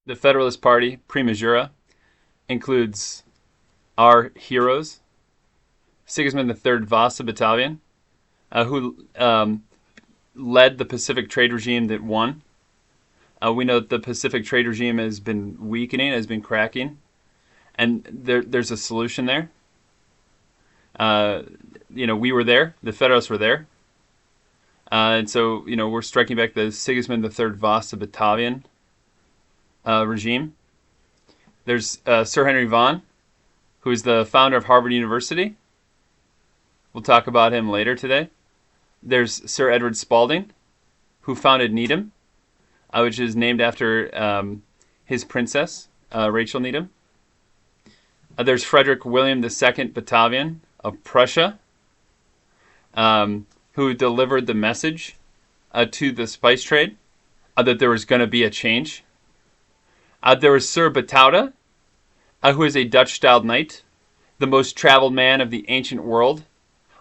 The Federalist Party, Prima Jura, includes our heroes, Sigismund III Vasa battalion, who led the Pacific trade regime that won. We know that the Pacific trade regime has been weakening, has been cracking, and there's a solution there. We were there, the Federalists were there, and so we're striking back the Sigismund III Vasa battalion regime. There's Sir Henry Vane, who is the founder of Harvard University. We'll talk about him later today. There's Sir Edward Spalding, who founded Needham, which is named after his princess, Rachel Needham. There's Frederick William II Battalion of Prussia, who delivered the message to the spice trade that there was going to be a change. There was Sir Batauda, who is a Dutch-styled knight, the most traveled man of the ancient world,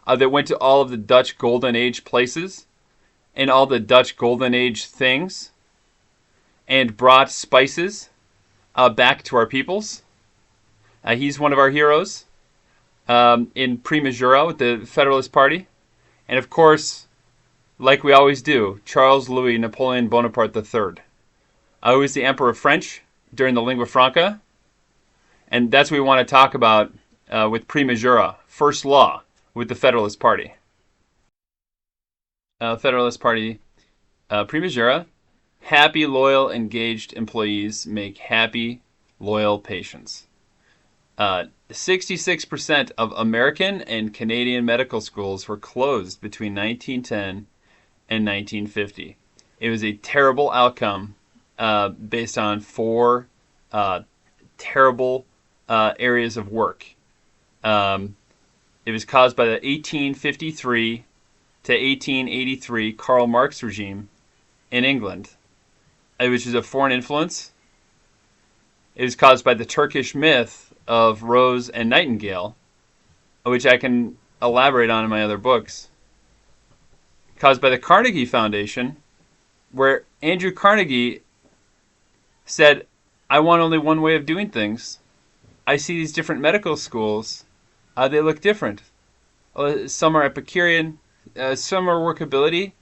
that went to all of the Dutch Golden Age places and all the Dutch Golden Age things and brought spices back to our peoples. He's one of our heroes in Prima Jura with the Federalist Party. And of course, like we always do, Charles Louis Napoleon Bonaparte III, who was the Emperor of French during the Lingua Franca. And that's what we want to talk about with Prima Jura, first law with the Federalist Party. Federalist Party, Prima Jura, happy, loyal, engaged employees make happy, loyal patients. 66% of American and Canadian medical schools were closed between 1910 and 1950. It was a terrible outcome based on four terrible areas of work. It was caused by the 1853 to 1883 Karl Marx regime in England, which is a foreign influence. It was caused by the Turkish myth of Rose and Nightingale, which I can elaborate on in my other books. Caused by the Carnegie Foundation, where Andrew Carnegie said, I want only one way of doing things. I see these different medical schools. They look different. Some are Epicurean, some are workability,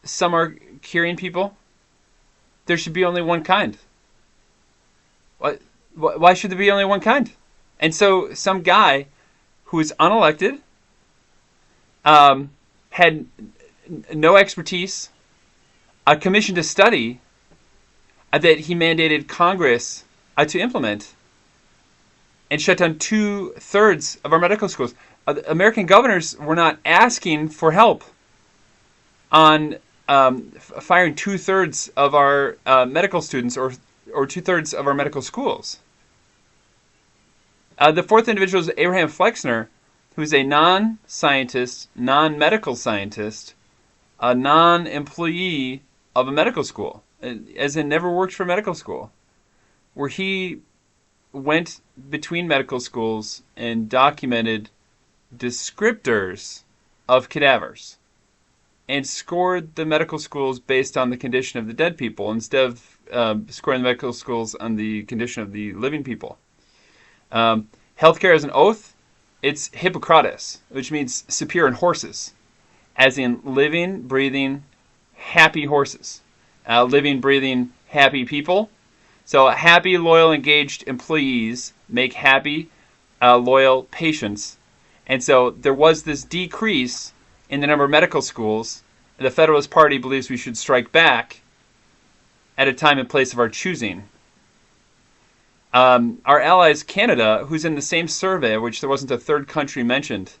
some are curing people. There should be only one kind. Why should there be only one kind? And so some guy who was unelected, had no expertise, commissioned a study that he mandated Congress to implement and shut down 2/3 of our medical schools. American governors were not asking for help on firing 2/3 of our medical students or 2/3 of our medical schools. The fourth individual is Abraham Flexner, who is a non-scientist, non-medical scientist, a non-employee of a medical school, as in never worked for medical school, where he went between medical schools and documented descriptors of cadavers and scored the medical schools based on the condition of the dead people instead of scoring the medical schools on the condition of the living people. Healthcare is an oath. It's Hippocrates, which means superior in horses, as in living, breathing, happy horses. Living, breathing, happy people. So happy, loyal, engaged employees make happy, loyal patients. And so there was this decrease in the number of medical schools. The Federalist Party believes we should strike back at a time and place of our choosing. Our allies, Canada, who's in the same survey, which there wasn't a third country mentioned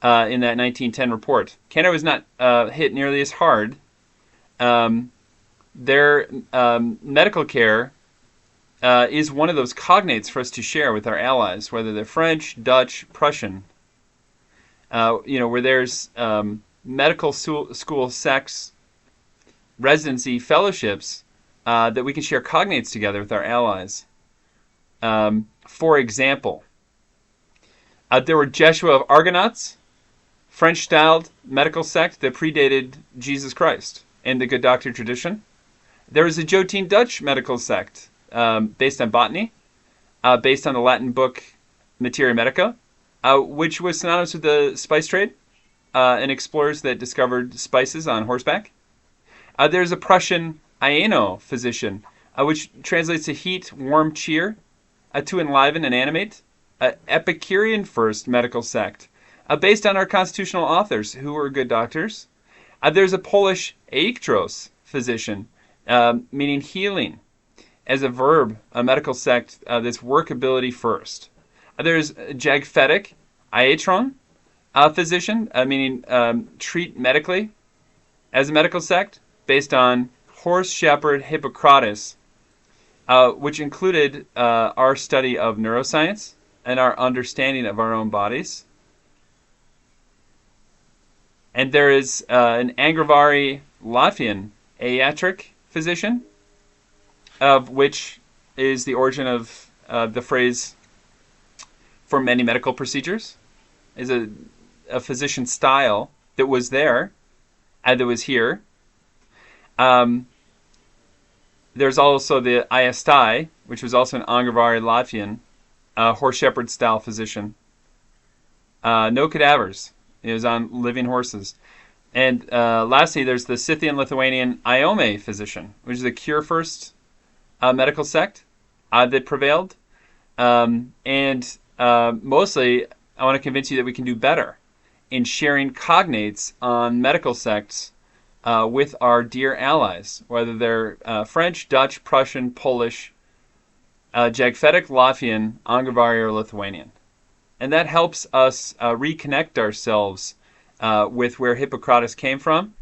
in that 1910 report. Canada was not hit nearly as hard. Their medical care is one of those cognates for us to share with our allies, whether they're French, Dutch, Prussian. Where there's medical school sex residency fellowships that we can share cognates together with our allies. For example, there were Jesuit of Argonauts, French-styled medical sect that predated Jesus Christ and the Good Doctor tradition. There was a Jotine Dutch medical sect based on botany, based on the Latin book Materia Medica, which was synonymous with the spice trade and explorers that discovered spices on horseback. There's a Prussian Aeno physician, which translates to heat, warm, cheer, to enliven and animate. Epicurean first medical sect, based on our constitutional authors who were good doctors. There's a Polish Eiktros physician, meaning healing, as a verb, a medical sect that's workability first. There's Jagfetic Iatron physician, meaning treat medically, as a medical sect, based on horse shepherd Hippocrates, which included our study of neuroscience and our understanding of our own bodies. And there is an Angravary Latvian aiatric physician, of which is the origin of the phrase for many medical procedures, is a physician style that was there and that was here. There's also the Iastai, which was also an Angravary Latvian horse shepherd style physician. No cadavers. It was on living horses. And lastly, there's the Scythian Lithuanian Iome physician, which is a cure first medical sect that prevailed. And mostly, I want to convince you that we can do better in sharing cognates on medical sects with our dear allies, whether they're French, Dutch, Prussian, Polish, Jagfetic, Latvian, Angravary, or Lithuanian. And that helps us reconnect ourselves with where Hippocrates came from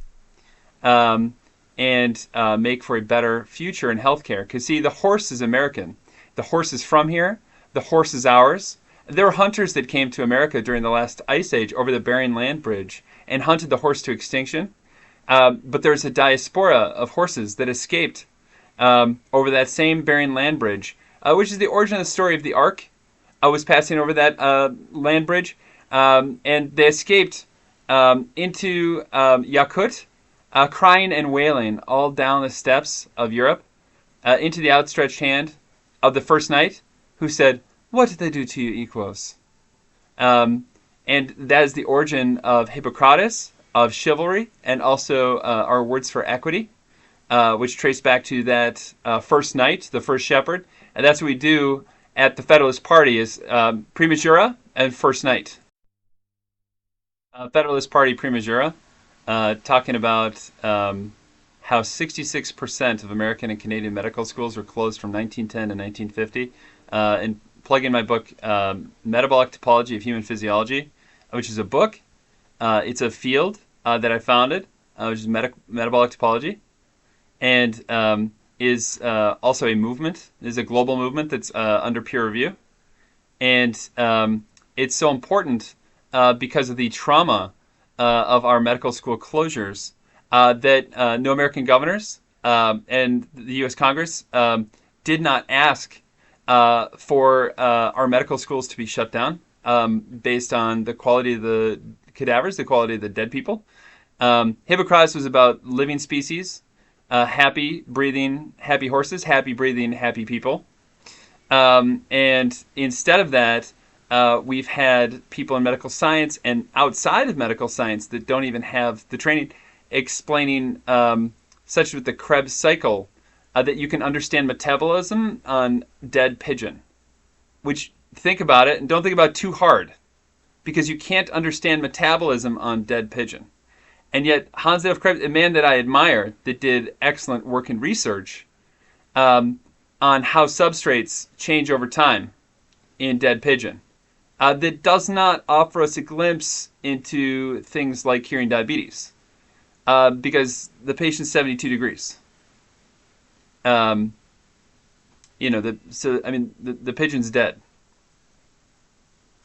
and make for a better future in healthcare. Because, see, the horse is American. The horse is from here. The horse is ours. There were hunters that came to America during the last ice age over the Bering Land Bridge and hunted the horse to extinction. But there's a diaspora of horses that escaped over that same Bering Land Bridge, which is the origin of the story of the Ark. Was passing over that land bridge, and they escaped into Yakut, crying and wailing all down the steppes of Europe, into the outstretched hand of the first knight, who said, "What did they do to you, Equos?" And that is the origin of Hippocrates, of chivalry, and also our words for equity, which trace back to that first knight, the first shepherd, and that's what we do at the Federalist Party is Prima Jura and First Night. Federalist Party Prima Jura, talking about how 66% of American and Canadian medical schools were closed from 1910 to 1950, and plug in my book, Metabolic Topology of Human Physiology, which is a book. It's a field that I founded, which is metabolic topology, and is also a movement, is a global movement that's under peer review. And it's so important because of the trauma of our medical school closures that no American governors and the U.S. Congress did not ask for our medical schools to be shut down based on the quality of the cadavers, the quality of the dead people. Hippocrates was about living species, happy breathing, happy horses, happy breathing, happy people. And instead of that, we've had people in medical science and outside of medical science that don't even have the training explaining, such with the Krebs cycle, that you can understand metabolism on dead pigeon. Which, think about it, and don't think about it too hard, because you can't understand metabolism on dead pigeon. And yet, Hans Adolf Krebs, a man that I admire, that did excellent work in research on how substrates change over time in dead pigeon, that does not offer us a glimpse into things like curing diabetes, because the patient's 72 degrees. The pigeon's dead.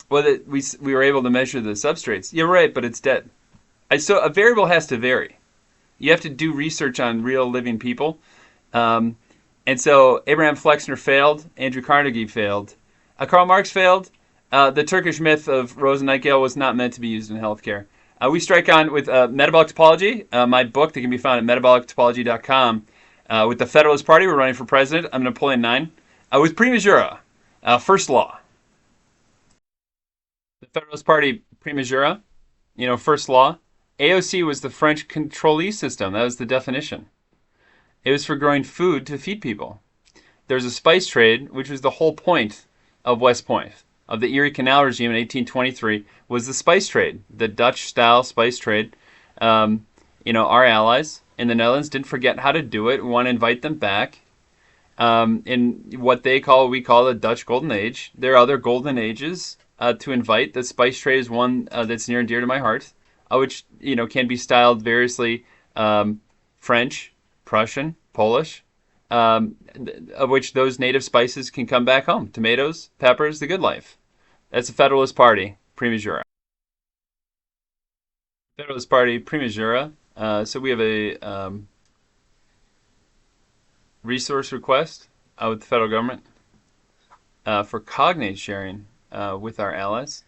Well, we were able to measure the substrates. You're right, but it's dead. So a variable has to vary. You have to do research on real living people. And so Abraham Flexner failed. Andrew Carnegie failed. Karl Marx failed. The Turkish myth of Rose and Nightingale was not meant to be used in healthcare. We strike on with Metabolic Topology, my book that can be found at metabolictopology.com. With the Federalist Party, we're running for president. I'm Napoleon IX. With Prima Jura, first law. The Federalist Party, Prima Jura, first law. AOC was the French contrôlée system. That was the definition. It was for growing food to feed people. There's a spice trade, which was the whole point of West Point, of the Erie Canal regime in 1823, was the spice trade, the Dutch-style spice trade. Our allies in the Netherlands didn't forget how to do it. We want to invite them back. In what we call the Dutch Golden Age. There are other golden ages to invite. The spice trade is one that's near and dear to my heart, which can be styled variously French, Prussian, Polish, of which those native spices can come back home. Tomatoes, peppers, the good life. That's the Federalist Party, Prima Jura. Federalist Party, Prima Jura. So we have a resource request with the federal government for cognate sharing with our allies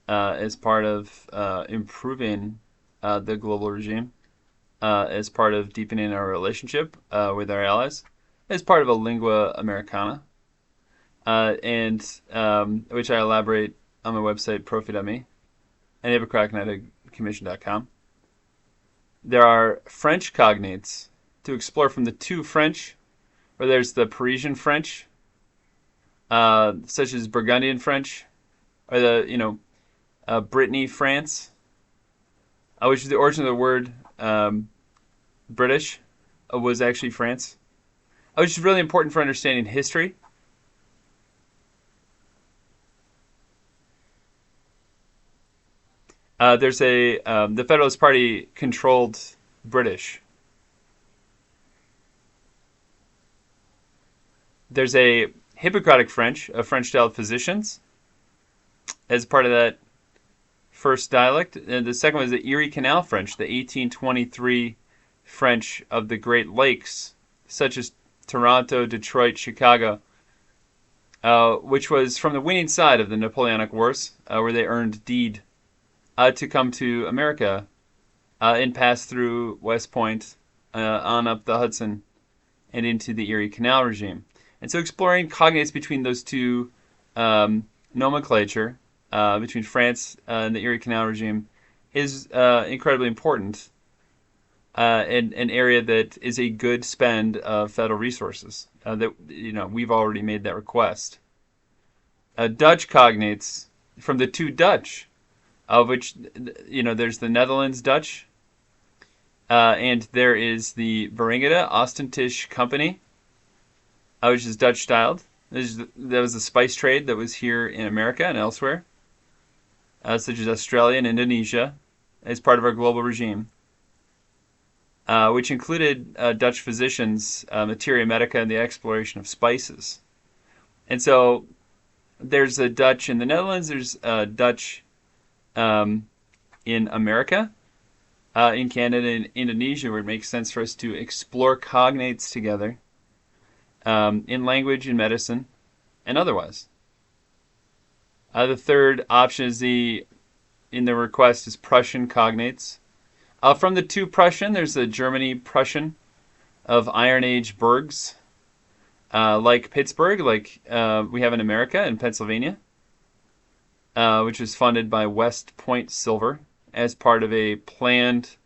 as part of improving the global regime, as part of deepening our relationship with our allies, as part of a lingua americana, and which I elaborate on my website, profi.me, and hippocratic.commission.com. There are French cognates to explore from the two French, or there's the Parisian French, such as Burgundian French, or the, Brittany, France, which is the origin of the word British, was actually France, which is really important for understanding history. There's the Federalist Party controlled British. There's a Hippocratic French, a French style of physicians, as part of that first dialect. And the second one is the Erie Canal French, the 1823 French of the Great Lakes, such as Toronto, Detroit, Chicago, which was from the winning side of the Napoleonic Wars, where they earned deed to come to America and pass through West Point, on up the Hudson, and into the Erie Canal regime. And so exploring cognates between those two nomenclature, between France and the Erie Canal regime, is incredibly important, and an area that is a good spend of federal resources. That we've already made that request. Dutch cognates from the two Dutch, of which there's the Netherlands Dutch, and there is the Verenigde Ostentatisch Company, which is Dutch styled. That was the spice trade that was here in America and elsewhere, such as Australia and Indonesia, as part of our global regime, which included Dutch physicians, materia medica, and the exploration of spices. And so there's a Dutch in the Netherlands, there's Dutch in America, in Canada and Indonesia, where it makes sense for us to explore cognates together, in language, in medicine, and otherwise. The third option is in the request is Prussian cognates. From the two Prussian, there's the Germany Prussian of Iron Age burghs, like Pittsburgh, like we have in America, in Pennsylvania, which was funded by West Point Silver as part of a planned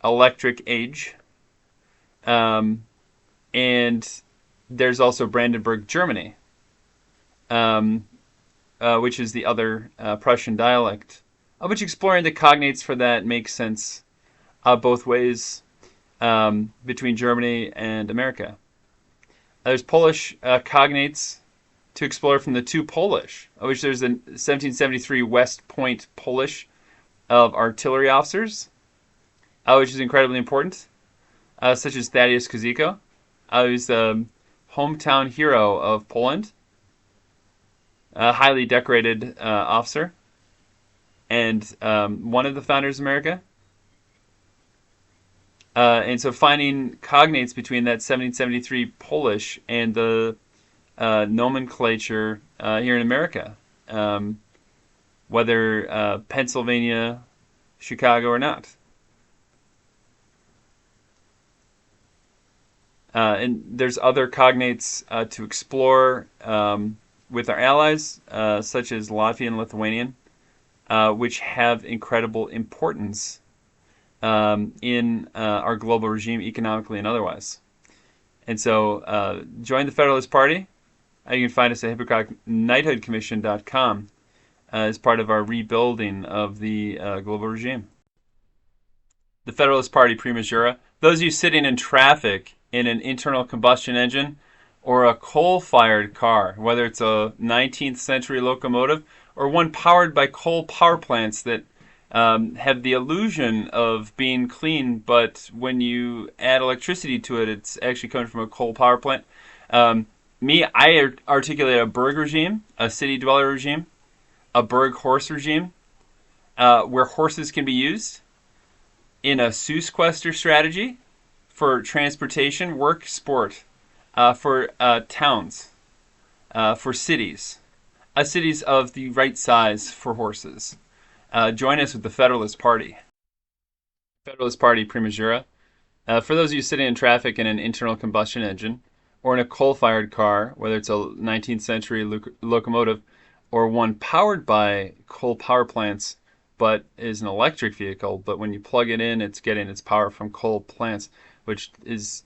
electric age. And there's also Brandenburg, Germany, which is the other Prussian dialect, which exploring the cognates for that makes sense both ways, between Germany and America. There's Polish cognates to explore from the two Polish, which there's the 1773 West Point Polish of artillery officers, which is incredibly important, such as Thaddeus Kozyko, who's the hometown hero of Poland, a highly decorated officer, and one of the founders of America. And so finding cognates between that 1773 Polish and the nomenclature here in America, whether Pennsylvania, Chicago, or not. And there's other cognates to explore with our allies, such as Latvia and Lithuanian, which have incredible importance in our global regime, economically and otherwise. And so join the Federalist Party. You can find us at hippocratic-knighthoodcommission.com as part of our rebuilding of the global regime. The Federalist Party Prima Jura. Those of you sitting in traffic in an internal combustion engine or a coal-fired car, whether it's a 19th century locomotive or one powered by coal power plants that have the illusion of being clean, but when you add electricity to it, it's actually coming from a coal power plant. I articulate a Berg regime, a city dweller regime, a Berg horse regime, where horses can be used in a Seuss-Quester strategy for transportation, work, sport, for towns, for cities, cities of the right size for horses. Join us with the Federalist Party. Federalist Party Prima Jura. For those of you sitting in traffic in an internal combustion engine or in a coal-fired car, whether it's a 19th century locomotive or one powered by coal power plants but is an electric vehicle, but when you plug it in, it's getting its power from coal plants, which is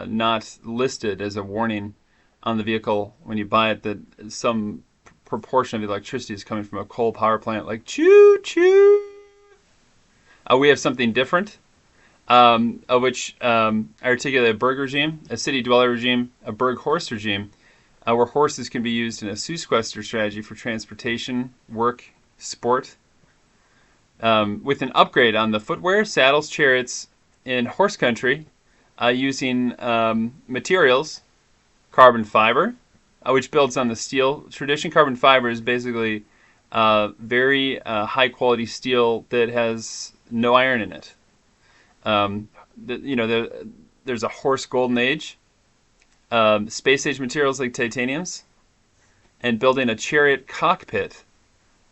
not listed as a warning on the vehicle when you buy it that some proportion of the electricity is coming from a coal power plant, like choo-choo. We have something different, of which I articulate a Berg regime, a city dweller regime, a Berg horse regime, where horses can be used in a Seuss-Quester strategy for transportation, work, sport, with an upgrade on the footwear, saddles, chariots in horse country, using materials, carbon fiber, which builds on the steel tradition. Carbon fiber is basically very high quality steel that has no iron in it. There's a horse golden age, space age materials like titaniums, and building a chariot cockpit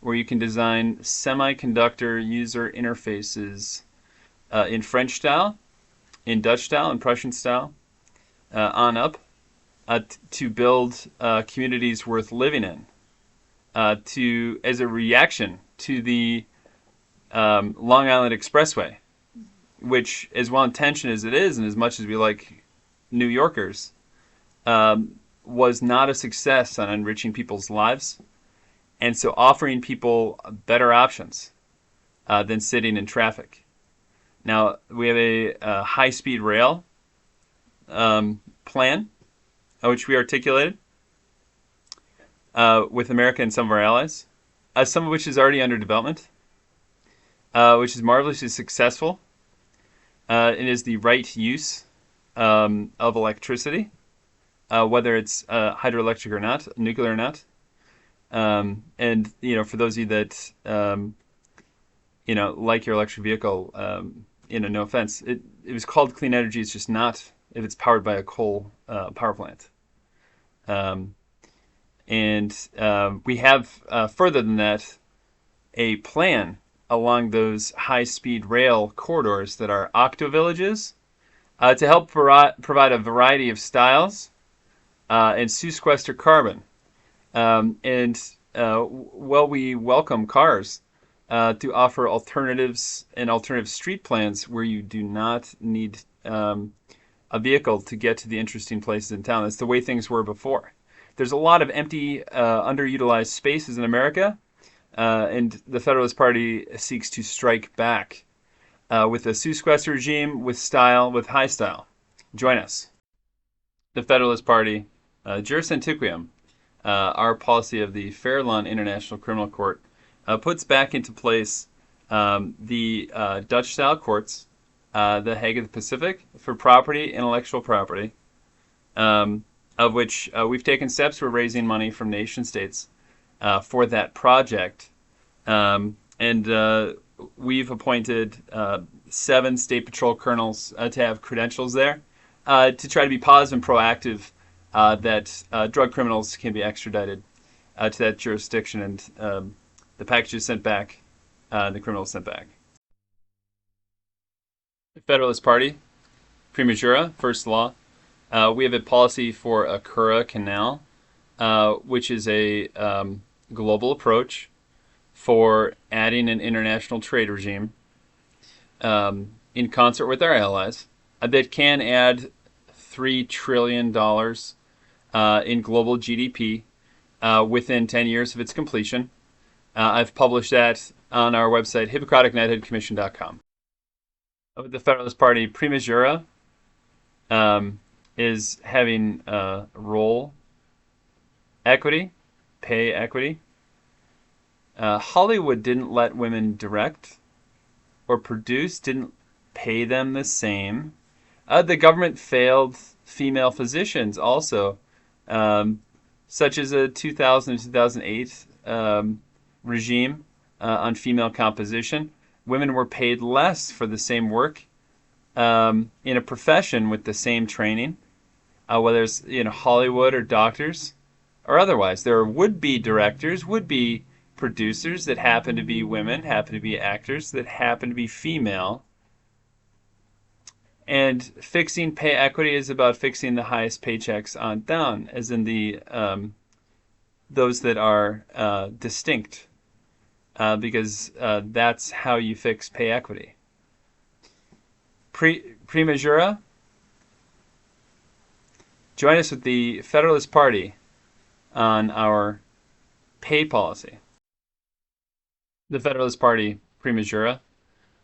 where you can design semiconductor user interfaces in French style, in Dutch style, in Prussian style, on up, to build communities worth living in, as a reaction to the Long Island Expressway, which, as well-intentioned as it is, and as much as we like New Yorkers, was not a success on enriching people's lives, and so offering people better options than sitting in traffic. Now, we have a high-speed rail plan, which we articulated with America and some of our allies, some of which is already under development, which is marvelously successful. It is the right use of electricity, whether it's hydroelectric or not, nuclear or not. And for those of you that like your electric vehicle, no offense, it was called clean energy. It's just not if it's powered by a coal power plant. We have further than that a plan along those high-speed rail corridors that are octo-villages to help provide a variety of styles and Seuss-Quester carbon. We welcome cars to offer alternatives and alternative street plans where you do not need a vehicle to get to the interesting places in town. That's the way things were before. There's a lot of empty, underutilized spaces in America, and the Federalist Party seeks to strike back with a Seuss-Quester regime, with style, with high style. Join us. The Federalist Party, Juris Antiquum, our policy of the Fairlawn International Criminal Court, puts back into place the Dutch-style courts, the Hague of the Pacific, for property, intellectual property, of which we've taken steps. We're raising money from nation states for that project. We've appointed 7 State Patrol colonels to have credentials there to try to be positive and proactive that drug criminals can be extradited to that jurisdiction, and the package is sent back, the criminal is sent back. The Federalist Party, Prima Jura, first law. We have a policy for a Kura Canal, which is a global approach for adding an international trade regime in concert with our allies that can add $3 trillion in global GDP within 10 years of its completion. I've published that on our website, hippocraticknightheadcommission.com. With the Federalist Party, Prima Jura is having role equity, pay equity. Hollywood didn't let women direct or produce, didn't pay them the same. The government failed female physicians also, such as a 2000 to 2008 regime on female composition. Women were paid less for the same work in a profession with the same training, whether it's Hollywood or doctors or otherwise. There are would-be directors, would-be producers that happen to be women, happen to be actors that happen to be female. And fixing pay equity is about fixing the highest paychecks on down, as in the those that are distinct, because that's how you fix pay equity. Prima Jura, join us with the Federalist Party on our pay policy. The Federalist Party, Prima Jura.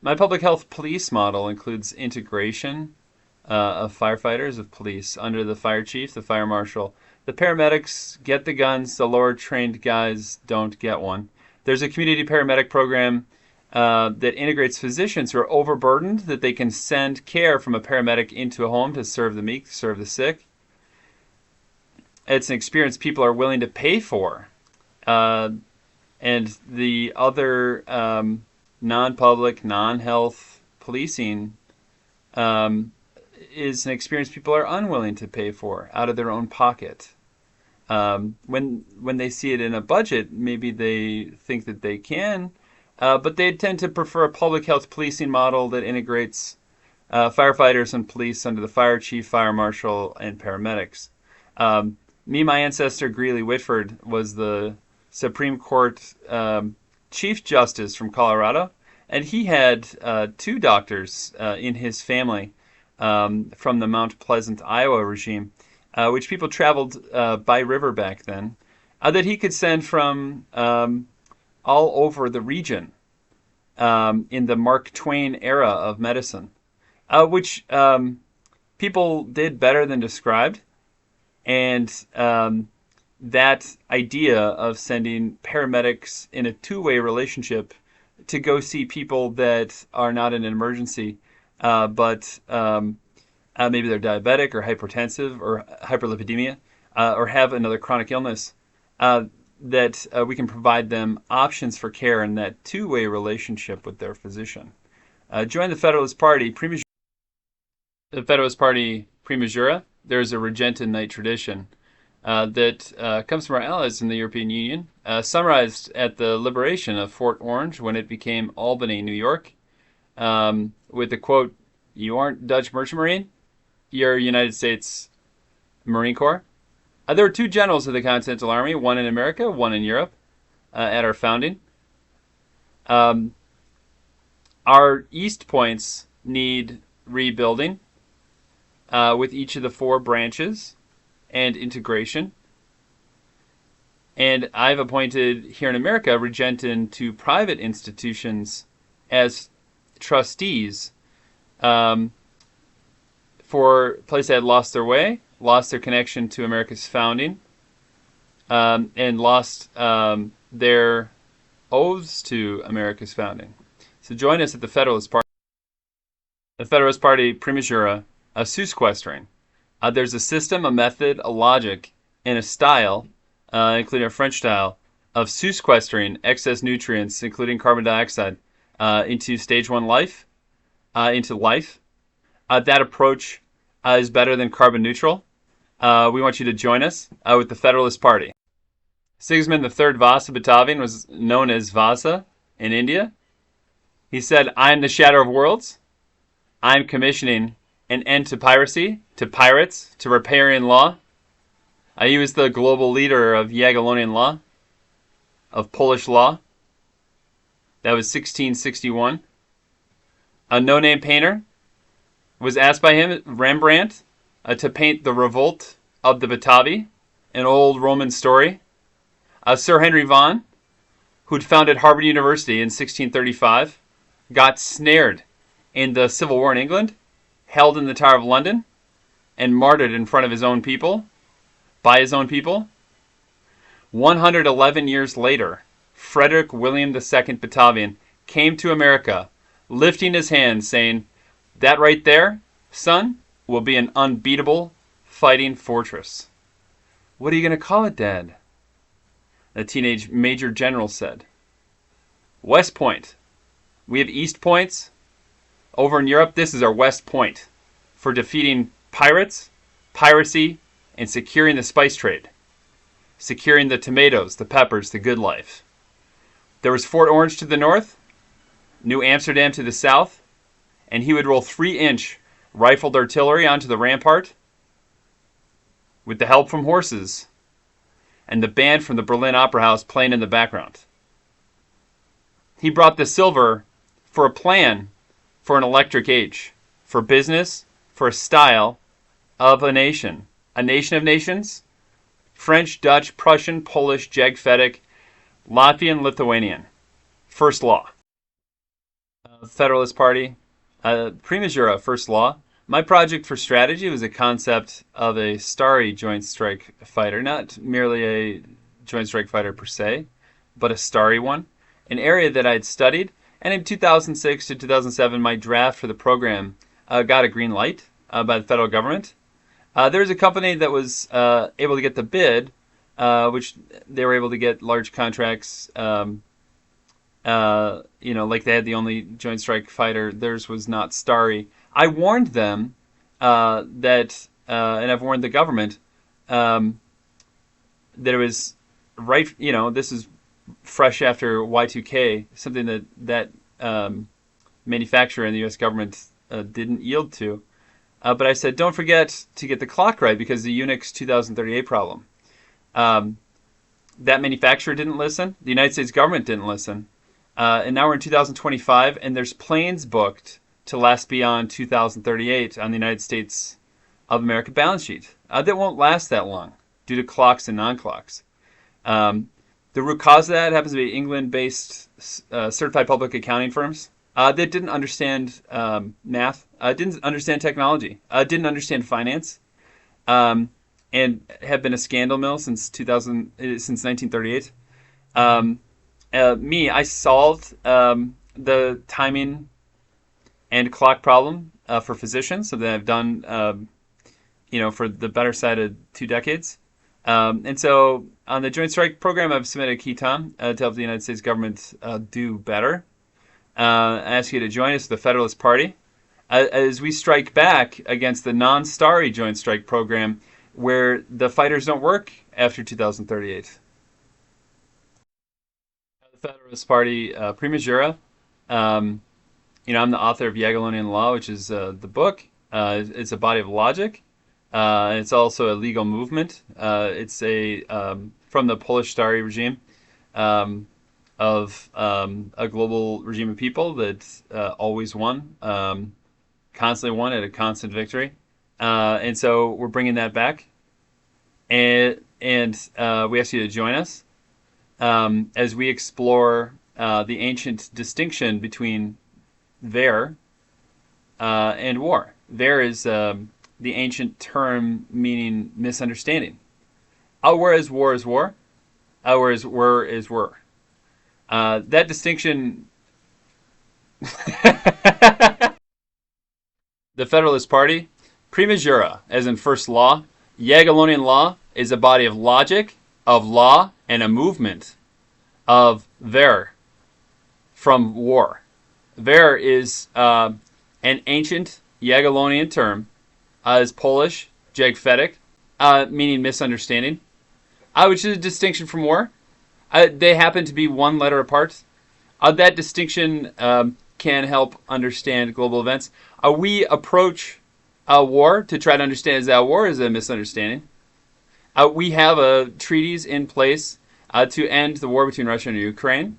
My public health police model includes integration of firefighters, of police, under the fire chief, the fire marshal. The paramedics get the guns, the lower trained guys don't get one. There's a community paramedic program that integrates physicians who are overburdened, that they can send care from a paramedic into a home to serve the meek, serve the sick. It's an experience people are willing to pay for. And the other non-public, non-health policing is an experience people are unwilling to pay for out of their own pocket. When they see it in a budget, maybe they think that they can, but they tend to prefer a public health policing model that integrates firefighters and police under the fire chief, fire marshal, and paramedics. My ancestor, Greeley Whitford, was the Supreme Court Chief Justice from Colorado, and he had 2 doctors in his family from the Mount Pleasant, Iowa regime, which people traveled by river back then, that he could send from all over the region in the Mark Twain era of medicine, which people did better than described. And that idea of sending paramedics in a 2-way relationship to go see people that are not in an emergency, but maybe they're diabetic or hypertensive or hyperlipidemia, or have another chronic illness, that we can provide them options for care in that 2-way relationship with their physician. Join the Federalist Party, the Federalist Party, Prima Jura. There's a Regentan Knight tradition that comes from our allies in the European Union, summarized at the liberation of Fort Orange when it became Albany, New York, with the quote, "You aren't Dutch Merchant Marine, you're United States Marine Corps." There were 2 generals of the Continental Army, one in America, one in Europe, at our founding. Our east points need rebuilding with each of the 4 branches and integration. And I've appointed here in America Regentan to private institutions as trustees for places that had lost their way, lost their connection to America's founding, and lost their oaths to America's founding. So join us at the Federalist Party. The Federalist Party, Prima Jura, sequestering. There's a system, a method, a logic, and a style, including a French style, of sequestering excess nutrients, including carbon dioxide, into stage 1 life, into life. That approach is better than carbon neutral. We want you to join us with the Federalist Party. Sigismund III Vasa Batavian was known as Vasa in India. He said, "I am the shatter of worlds. I am commissioning an end to piracy, to pirates, to riparian law. He was the global leader of Jagiellonian law, of Polish law. That was 1661. A no-name painter was asked by him, Rembrandt, to paint the revolt of the Batavi, an old Roman story. Sir Henry Vane, who'd founded Harvard University in 1635, got snared in the Civil War in England, held in the Tower of London, and martyred in front of his own people, by his own people. 111 years later, Frederick William II Batavian came to America, lifting his hand, saying, "That right there, son, will be an unbeatable fighting fortress." "What are you going to call it, Dad?" The teenage major general said. "West Point. We have East Points. Over in Europe, this is our West Point for defeating pirates, piracy, and securing the spice trade. Securing the tomatoes, the peppers, the good life. There was Fort Orange to the north, New Amsterdam to the south, and he would roll 3-inch rifled artillery onto the rampart with the help from horses and the band from the Berlin Opera House playing in the background. He brought the silver for a plan for an electric age, for business, for a style of a nation of nations, French, Dutch, Prussian, Polish, Jagfedic, Latvian, Lithuanian. First law. Federalist Party. Prima Jura, first law. My project for strategy was a concept of a starry joint strike fighter, not merely a joint strike fighter per se, but a starry one, an area that I'd studied. And in 2006 to 2007, my draft for the program got a green light by the federal government. There was a company that was able to get the bid, which they were able to get large contracts. Like they had the only joint strike fighter. Theirs was not starry. I warned them that, and I've warned the government, that it was right. This is fresh after Y2K, something that manufacturer and the U.S. government didn't yield to. But I said, don't forget to get the clock right because the Unix 2038 problem. That manufacturer didn't listen. The United States government didn't listen. And now we're in 2025, and there's planes booked to last beyond 2038 on the United States of America balance sheet. That won't last that long due to clocks and non-clocks. The root cause of that happens to be England-based certified public accounting firms that didn't understand math, didn't understand technology, didn't understand finance, and have been a scandal mill since 1938. I solved the timing and clock problem for physicians, something I've done, for the better side of 2 decades. And so on the Joint Strike Program, I've submitted a keton to help the United States government do better. I ask you to join us, the Federalist Party, as we strike back against the non-starry Joint Strike Program where the fighters don't work after 2038. The Federalist Party, Prima Jura. I'm the author of Jagiellonian Law, which is the book. It's a body of logic. It's also a legal movement. It's from the Polish Starry regime of a global regime of people that always won, constantly won at a constant victory. And so we're bringing that back. And we ask you to join us as we explore the ancient distinction between Wehr and war. Wehr is the ancient term meaning misunderstanding. Whereas war is war. Whereas were is were. That distinction... The Federalist Party, Prima Jura, as in first law. Jagiellonian law is a body of logic, of law, and a movement of Wehr, from war. Wehr is an ancient Jagiellonian term, is Polish, Jagfedic, meaning misunderstanding, which is a distinction from war. They happen to be one letter apart. That distinction can help understand global events. We approach War, to try to understand, is that war is a misunderstanding. We have treaties in place to end the war between Russia and Ukraine.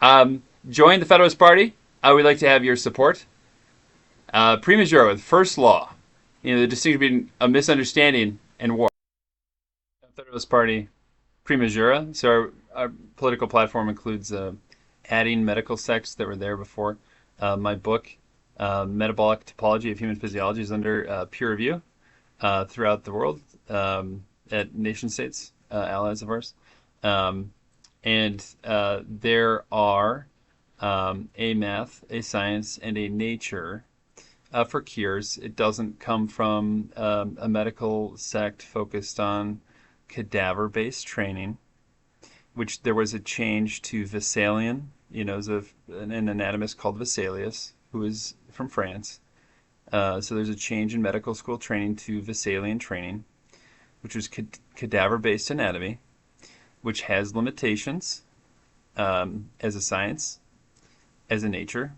Join the Federalist Party. We'd like to have your support. Prima Jura, with first law. The distinction between a misunderstanding and war. Federalist Party, Prima Jura. So our political platform includes adding medical sects that were there before. My book, Metabolic Topology of Human Physiology, is under peer review throughout the world at nation states, allies of ours. And there are a math, a science, and a nature for cures. It doesn't come from a medical sect focused on cadaver-based training, which there was a change to Vesalian. There's an anatomist called Vesalius, who is from France. So there's a change in medical school training to Vesalian training, which was cadaver-based anatomy, which has limitations as a science, as a nature,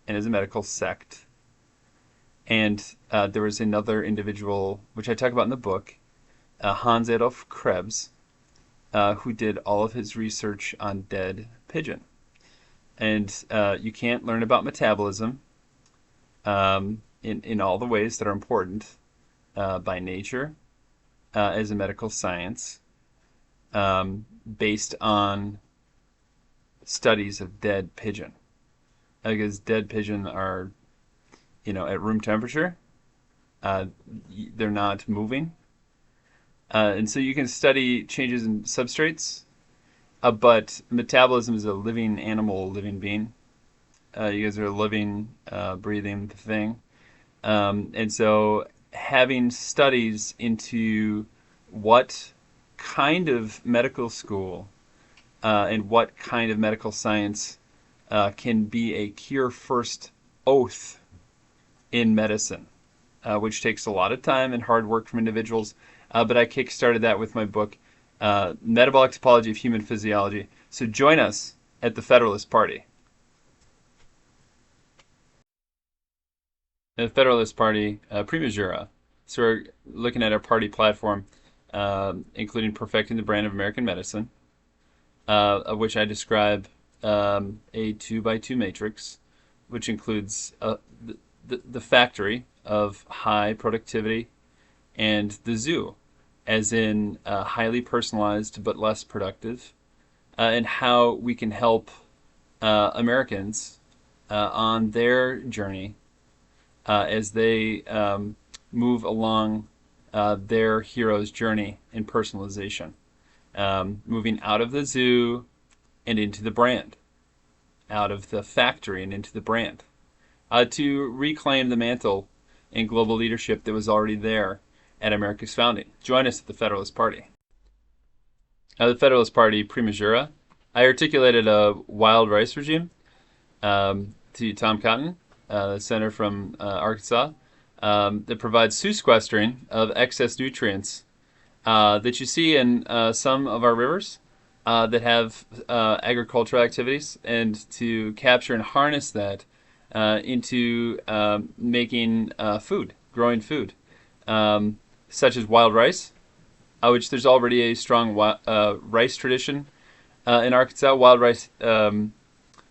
and as a medical sect. And there was another individual, which I talk about in the book, Hans Adolf Krebs, who did all of his research on dead pigeon. And you can't learn about metabolism in all the ways that are important by nature as a medical science based on studies of dead pigeon. Because dead pigeon are, at room temperature. They're not moving. And so you can study changes in substrates, but metabolism is a living animal, a living being. You guys are a living, breathing thing. And so having studies into what kind of medical school and what kind of medical science can be a cure-first oath in medicine, which takes a lot of time and hard work from individuals. But I kickstarted that with my book, Metabolic Topology of Human Physiology. So join us at the Federalist Party. The Federalist Party, Prima Jura. So we're looking at our party platform, including perfecting the brand of American medicine, of which I describe a 2x2 matrix, which includes the factory of high productivity and the zoo, as in highly personalized but less productive, and how we can help Americans on their journey as they move along their hero's journey in personalization, moving out of the zoo and into the brand, out of the factory and into the brand, to reclaim the mantle in global leadership that was already there at America's founding. Join us at the Federalist Party. The Federalist Party, Prima Jura. I articulated a wild rice regime to Tom Cotton, the senator from Arkansas, that provides sequestering of excess nutrients that you see in some of our rivers that have agricultural activities, and to capture and harness that into making food, growing food, such as wild rice, which there's already a strong rice tradition in Arkansas. Wild rice,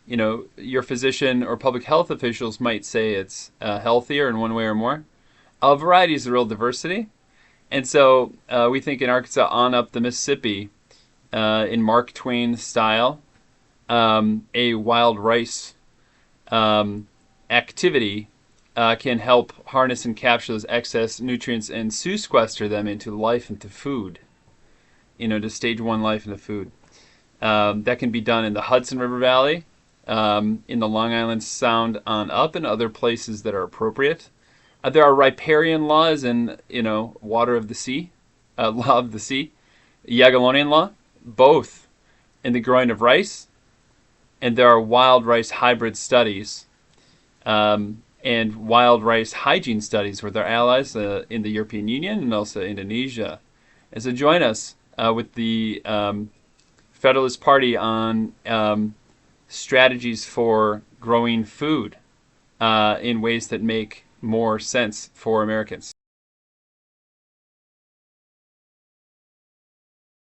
your physician or public health officials might say it's healthier in one way or more. Variety is the real diversity. And so we think in Arkansas on up the Mississippi, in Mark Twain style, a wild rice activity can help harness and capture those excess nutrients and sequester them into life, into food, to stage one life into food. That can be done in the Hudson River Valley, in the Long Island Sound on up, and other places that are appropriate. There are riparian laws in, water of the sea, law of the sea, Jagiellonian law, both in the growing of rice, and there are wild rice hybrid studies, and wild rice hygiene studies with our allies in the European Union and also Indonesia. And so join us with the Federalist Party on strategies for growing food in ways that make more sense for Americans.